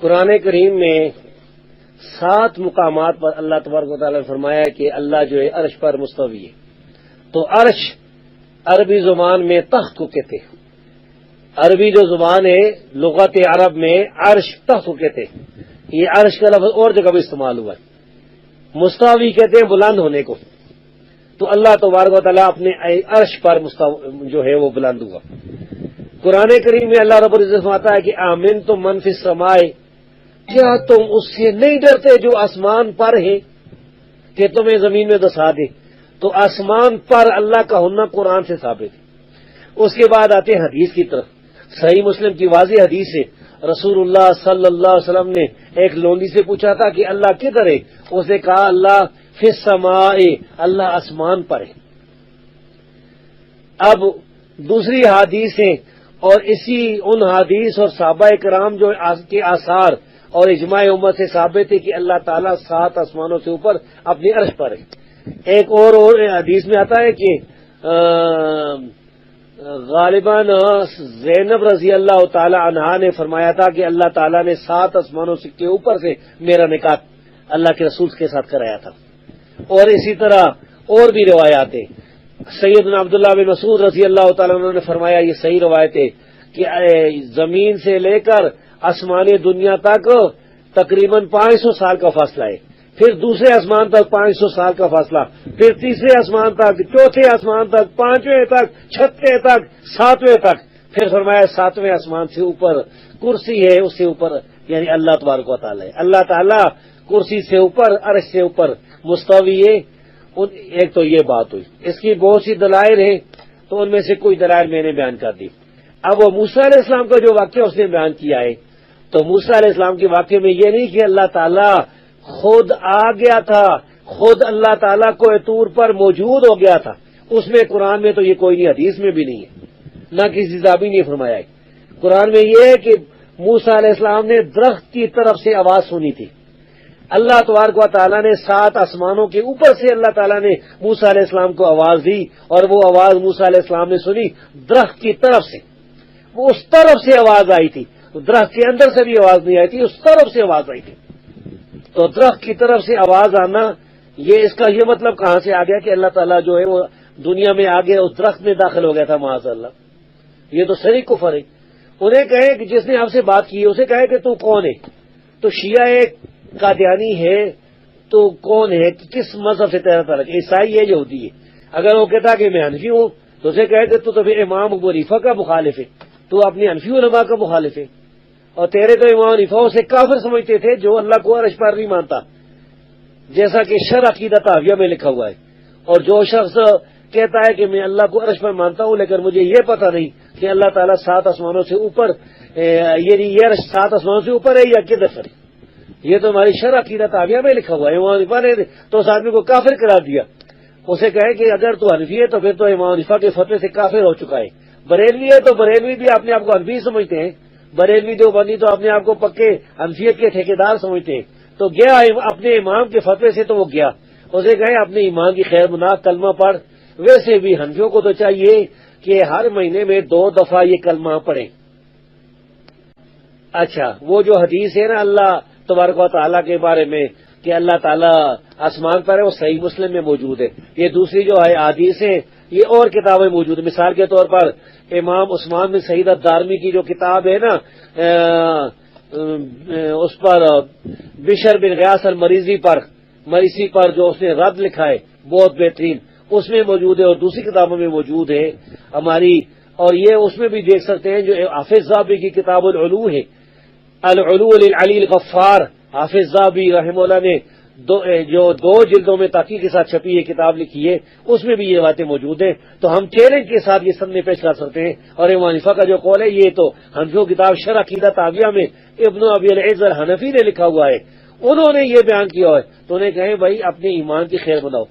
قرآن کریم میں 7 مقامات پر اللہ تبارک و تعالیٰ نے فرمایا کہ اللہ جو ہے عرش پر مستوی ہے. تو عرش عربی زبان میں تخت کو کہتے ہیں. عربی جو زبان ہے لغت عرب میں عرش تخت کو کہتے ہیں. یہ عرش کا لفظ اور جگہ بھی استعمال ہوا ہے. مستوی کہتے ہیں بلند ہونے کو. تو اللہ تبارک و تعالیٰ اپنے عرش پر جو ہے وہ بلند ہوا. قرآن کریم میں اللہ رب العزت فرماتا ہے کہ آمن تم من فی السماء، کیا تم اس سے نہیں ڈرتے جو آسمان پر ہے کہ تمہیں زمین میں دسا دے. تو آسمان پر اللہ کا ہونا قرآن سے ثابت ہے. اس کے بعد آتے ہیں حدیث کی طرف. صحیح مسلم کی واضح حدیث ہے، رسول اللہ صلی اللہ علیہ وسلم نے ایک لونڈی سے پوچھا تھا کہ اللہ کدھر ہے؟ اس نے کہا اللہ فی السماء، اللہ آسمان پر ہے. اب دوسری حدیث ہے، اور اسی ان حدیث اور صحابہ کرام جو کے آثار اور اجماع امت سے ثابت ہے کہ اللہ تعالیٰ 7 آسمانوں سے اوپر اپنی عرش پر ہے. ایک اور حدیث میں آتا ہے کہ غالباً زینب رضی اللہ تعالی عنہا نے فرمایا تھا کہ اللہ تعالیٰ نے 7 آسمانوں کے اوپر سے میرا نکاح اللہ کے رسول کے ساتھ کرایا تھا. اور اسی طرح اور بھی روایات ہیں. سیدنا عبداللہ بن مسعود رضی اللہ تعالیٰ عنہ نے فرمایا، یہ صحیح روایت ہے کہ زمین سے لے کر آسمانی دنیا تک تقریباً 500 سال کا فاصلہ ہے. پھر دوسرے آسمان تک 500 سال کا فاصلہ، پھر تیسرے آسمان تک، چوتھے آسمان تک، 5ویں تک، 6ویں تک، 7ویں تک. پھر فرمایا 7ویں آسمان سے اوپر کرسی ہے، اس سے اوپر یعنی اللہ تبارک و تعالیٰ ہے. اللہ تعالیٰ کرسی سے اوپر، عرش سے اوپر مستوی ہے. ایک تو یہ بات ہوئی. اس کی بہت سی دلائل ہیں، تو ان میں سے کوئی دلائل میں نے بیان کر دی. اب وہ موسیٰ علیہ السلام کا جو واقعہ اس نے بیان کیا ہے، تو موسیٰ علیہ السلام کے واقعے میں یہ نہیں کہ اللہ تعالیٰ خود آ گیا تھا، خود اللہ تعالیٰ کو طور پر موجود ہو گیا تھا. اس میں قرآن میں تو یہ کوئی نہیں، حدیث میں بھی نہیں ہے، نہ کسی صحابی نے فرمایا ہے. قرآن میں یہ ہے کہ موسیٰ علیہ السلام نے درخت کی طرف سے آواز سنی تھی. اللہ تبارک و تعالیٰ نے 7 آسمانوں کے اوپر سے اللہ تعالیٰ نے موسیٰ علیہ السلام کو آواز دی، اور وہ آواز موسیٰ علیہ السلام نے سنی درخت کی طرف سے. وہ اس طرف سے آواز آئی تھی، درخت کے اندر سے بھی آواز نہیں آئی تھی، اس طرف سے آواز آئی تھی. تو درخت کی طرف سے آواز آنا، اس کا یہ مطلب کہاں سے آ گیا کہ اللہ تعالیٰ جو ہے وہ دنیا میں آگے اس درخت میں داخل ہو گیا تھا؟ معاذ اللہ، یہ تو صریح کفر ہے. انہیں کہے کہ جس نے آپ سے بات کی اسے کہے کہ تو کون ہے؟ تو شیعہ ایک قادیانی ہے، تو کون ہے؟ کس مذہب سے تیرا تعلق؟ عیسائی ہے، یہودی ہے. اگر وہ کہتا کہ میں حنفی ہوں تو اسے کہے کہ تو پھر امام ابو حنیفہ کا مخالف ہے، تو اپنی حنفی علماء کا مخالف ہے. اور تیرے تو امام حنیفہ اسے کافر سمجھتے تھے جو اللہ کو عرش پر نہیں مانتا، جیسا کہ شرح عقیدہ طحاویہ میں لکھا ہوا ہے. اور جو شخص کہتا ہے کہ میں اللہ کو عرش پر مانتا ہوں لیکن مجھے یہ پتہ نہیں کہ اللہ تعالیٰ 7 آسمانوں سے اوپر، یہ عرش 7 آسمانوں سے اوپر ہے یا کدھر پر ہے، یہ تو ہماری شرح عقیدہ طحاویہ میں لکھا ہوا ہے. امام حنیفہ نے تو اس آدمی کو کافر قرار دیا. اسے کہے کہ اگر تو حنفی ہے تو پھر تو امام حنیفہ کے فتوے سے کافر ہو چکا ہے. بریلوی ہے تو بریلوی بھی اپنے آپ کو حنفی سمجھتے ہیں، بریلوی دیوبندی تو اپنے آپ کو پکے حنفیت کے ٹھیکیدار سمجھتے ہیں. تو گیا اپنے امام کے فتوے سے، تو وہ گیا، اسے کہے اپنے ایمان کی خیر منا کلمہ پڑھ. ویسے بھی حنفیوں کو تو چاہیے کہ ہر مہینے میں 2 دفعہ یہ کلمہ پڑھیں. اچھا، وہ جو حدیث ہے نا اللہ تبارک و تعالیٰ کے بارے میں کہ اللہ تعالیٰ آسمان پر ہے، وہ صحیح مسلم میں موجود ہے. یہ دوسری جو ہے حدیث ہے، یہ اور کتابیں موجود ہیں. مثال کے طور پر امام عثمان بن سعید الدارمی کی جو کتاب ہے نا، اس پر بشر بن غیاث المریزی پر جو اس نے رد لکھا ہے بہت بہترین، اس میں موجود ہے، اور دوسری کتابوں میں موجود ہے ہماری. اور یہ اس میں بھی دیکھ سکتے ہیں جو حافظ ذہبی کی کتاب العلو ہے، العلو للعلی الغفار. حافظ ذہبی رحمہ اللہ نے جو 2 جلدوں میں تحقیق کے ساتھ چھپی یہ کتاب لکھی ہے، اس میں بھی یہ باتیں موجود ہیں. تو ہم چیلنج کے ساتھ یہ سامنے پیش کر سکتے ہیں. اور امام حنیفہ کا جو قول ہے، یہ تو حنفیوں کتاب شرح عقیدہ طحاویہ میں ابن ابی العز الحنفی نے لکھا ہوا ہے، انہوں نے یہ بیان کیا ہے. تو انہیں کہیں بھائی اپنے ایمان کی خیر بناؤ.